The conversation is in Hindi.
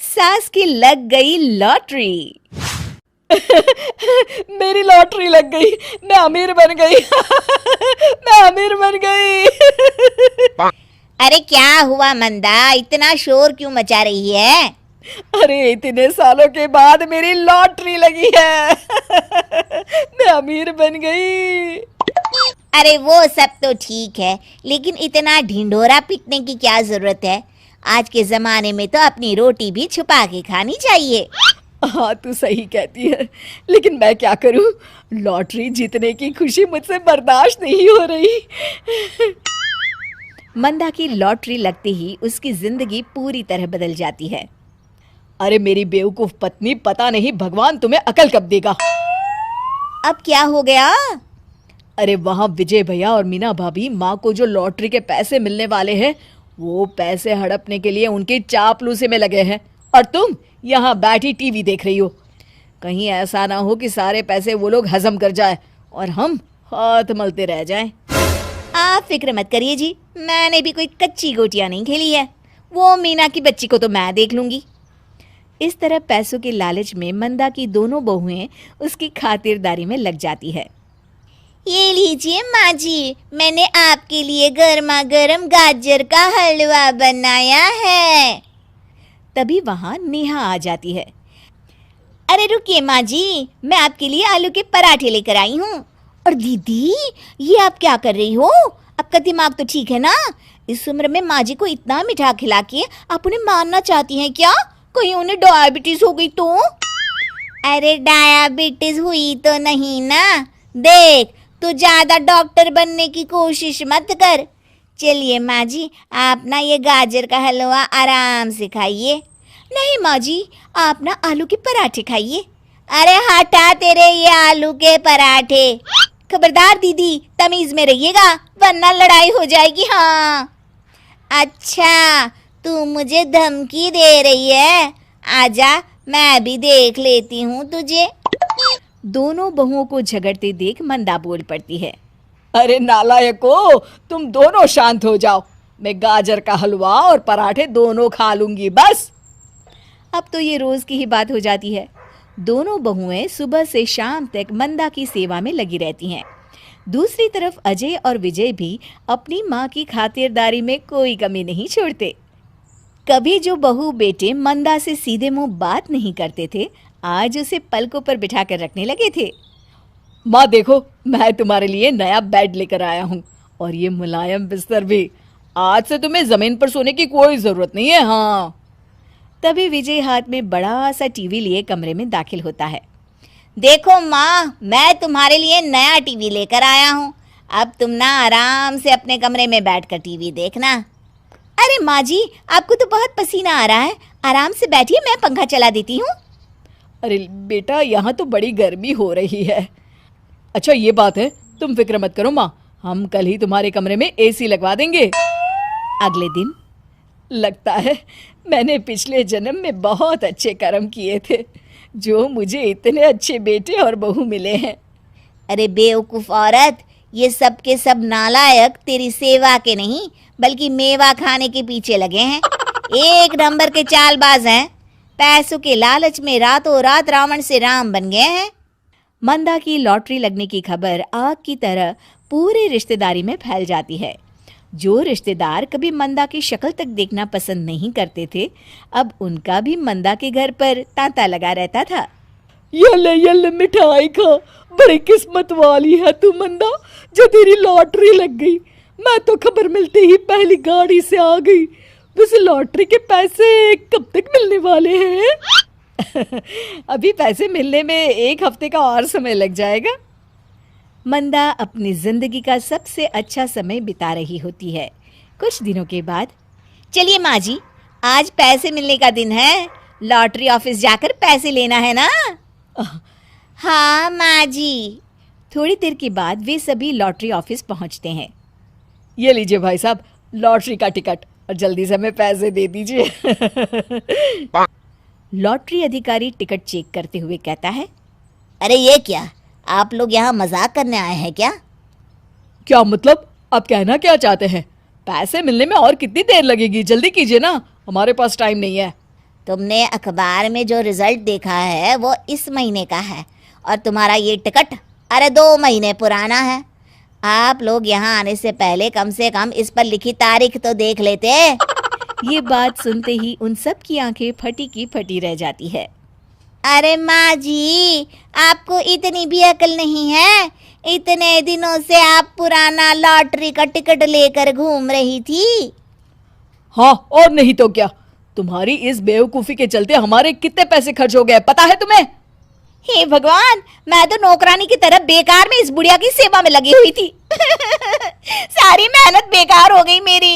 सास की लग गई लॉटरी। मेरी लॉटरी लग गई, मैं अमीर बन गई। मैं अमीर बन गई। अरे क्या हुआ मंदा, इतना शोर क्यों मचा रही है? अरे इतने सालों के बाद मेरी लॉटरी लगी है। मैं अमीर बन गई। अरे वो सब तो ठीक है, लेकिन इतना ढिंढोरा पीटने की क्या जरूरत है? आज के जमाने में तो अपनी रोटी भी छुपा के खानी चाहिए। हाँ तू सही कहती है, लेकिन मैं क्या करूं? लॉटरी जीतने की खुशी मुझसे बर्दाश्त नहीं हो रही। मंदा की लॉटरी लगते ही उसकी जिंदगी पूरी तरह बदल जाती है। अरे मेरी बेवकूफ पत्नी, पता नहीं भगवान तुम्हें अकल कब देगा। अब क्या हो गया? अरे वहां विजय भैया और मीना भाभी माँ को जो लॉटरी के पैसे मिलने वाले हैं, वो पैसे हड़पने के लिए उनकी चापलूसी में लगे हैं, और तुम यहाँ बैठी टीवी देख रही हो। कहीं ऐसा ना हो कि सारे पैसे वो लोग हजम कर जाए और हम हाथ मलते रह जाएं। आप फिक्र मत करिए जी, मैंने भी कोई कच्ची गोटियां नहीं खेली है। वो मीना की बच्ची को तो मैं देख लूंगी। इस तरह पैसों के लालच में मंदा की दोनों बहुएं उसकी खातिरदारी में लग जाती है। ये लीजिए माँ जी, मैंने आपके लिए गर्मा गर्म गाजर का हलवा बनाया है। तभी वहां नेहा आ जाती है। अरे रुकिए माँ जी, मैं आपके लिए आलू के पराठे लेकर आई हूँ। और दीदी, ये आप क्या कर रही हो? आपका दिमाग तो ठीक है ना? इस उम्र में माँ जी को इतना मीठा खिला के आप उन्हें मारना चाहती हैं क्या? कहीं उन्हें डायबिटीज हो गई तो? अरे डायबिटीज हुई तो नहीं ना। देख, तू ज्यादा डॉक्टर बनने की कोशिश मत कर। चलिए माँ जी, आप ना ये गाजर का हलवा आराम से खाइए। नहीं माँ जी, आप ना आलू के पराठे खाइए। अरे हटा तेरे ये आलू के पराठे। खबरदार दीदी, तमीज में रहिएगा वरना लड़ाई हो जाएगी। हाँ अच्छा, तू मुझे धमकी दे रही है? आजा, मैं भी देख लेती हूँ तुझे। दोनों बहुओं को झगड़ते देख मंदा बोल पड़ती है। अरे नालायको, तुम दोनों शांत हो जाओ। मैं गाजर का हलवा और पराठे दोनों खा लूंगी बस। अब तो ये रोज की ही बात हो जाती है। दोनों बहुएं सुबह से शाम तक मंदा की सेवा में लगी रहती हैं। दूसरी तरफ अजय और विजय भी अपनी माँ की खातिरदारी में कोई कमी नहीं छोड़ते। कभी जो बहू बेटे मंदा से सीधे मुंह बात नहीं करते थे, आज उसे पलकों पर बिठा कर रखने लगे थे। माँ देखो, मैं तुम्हारे लिए नया बेड लेकर आया हूँ, और ये मुलायम बिस्तर भी। आज से तुम्हें जमीन पर सोने की कोई जरूरत नहीं है। हाँ। तभी विजय हाथ में बड़ा सा टीवी लिए कमरे में दाखिल होता है। देखो माँ, मैं तुम्हारे लिए नया टीवी लेकर आया हूँ। अब तुम ना आराम से अपने कमरे में बैठकर टीवी देखना। अरे माँ जी, आपको तो बहुत पसीना आ रहा है, आराम से बैठिए, मैं पंखा चला देती हूँ। अरे बेटा, यहाँ तो बड़ी गर्मी हो रही है। अच्छा ये बात है, तुम फिक्र मत करो माँ, हम कल ही तुम्हारे कमरे में एसी लगवा देंगे। अगले दिन लगता है मैंने पिछले जन्म में बहुत अच्छे कर्म किए थे, जो मुझे इतने अच्छे बेटे और बहू मिले हैं। अरे बेवकूफ औरत, ये सब के सब नालायक तेरी सेवा के नहीं बल्कि मेवा खाने के पीछे लगे हैं। एक नंबर के चालबाज हैं। पैसों के लालच में रातों रात रावण से राम बन गए हैं। मंदा की लॉटरी लगने की खबर आग की तरह पूरी रिश्तेदारी में फैल जाती है। जो रिश्तेदार कभी मंदा की शक्ल तक देखना पसंद नहीं करते थे, अब उनका भी मंदा के घर पर तांता लगा रहता था। यल्ले यल्ले मिठाई खा, बड़ी किस्मत वाली है तू मंदा, जो तेरी लॉटरी लग गई। मैं तो खबर मिलते ही पहली गाड़ी से आ गई। वैसे लॉटरी के पैसे कब तक मिलने वाले हैं? अभी पैसे मिलने में एक हफ्ते का और समय लग जाएगा। मंदा अपनी जिंदगी का सबसे अच्छा समय बिता रही होती है। कुछ दिनों के बाद, चलिए माँ जी, आज पैसे मिलने का दिन है, लॉटरी ऑफिस जाकर पैसे लेना है ना? हाँ माँ जी। थोड़ी देर के बाद वे सभी लॉटरी ऑफिस पहुँचते हैं। ये लीजिए भाई साहब, लॉटरी का टिकट, और जल्दी से हमें पैसे दे दीजिए। लॉटरी अधिकारी टिकट चेक करते हुए कहता है, अरे ये क्या, आप लोग यहाँ मजाक करने आए हैं क्या? क्या मतलब? आप कहना क्या चाहते हैं? पैसे मिलने में और कितनी देर लगेगी? जल्दी कीजिए ना, हमारे पास टाइम नहीं है। तुमने अखबार में जो रिजल्ट देखा है वो इस महीने का है और तुम्हारा ये टिकट अरे 2 महीने पुराना है। आप लोग यहाँ आने से पहले कम से कम इस पर लिखी तारीख तो देख लेते। ये बात सुनते ही उन सब की आंखें फटी की फटी रह जाती है। अरे माँ जी, आपको इतनी भी अकल नहीं है? इतने दिनों से आप पुराना लॉटरी का टिकट लेकर घूम रही थी। हाँ और नहीं तो क्या, तुम्हारी इस बेवकूफी के चलते हमारे कितने पैसे खर्च हो गए पता है तुम्हें? हे भगवान, मैं तो नौकरानी की तरह बेकार में इस बुढ़िया की सेवा में लगी हुई थी। सारी मेहनत बेकार हो गई मेरी।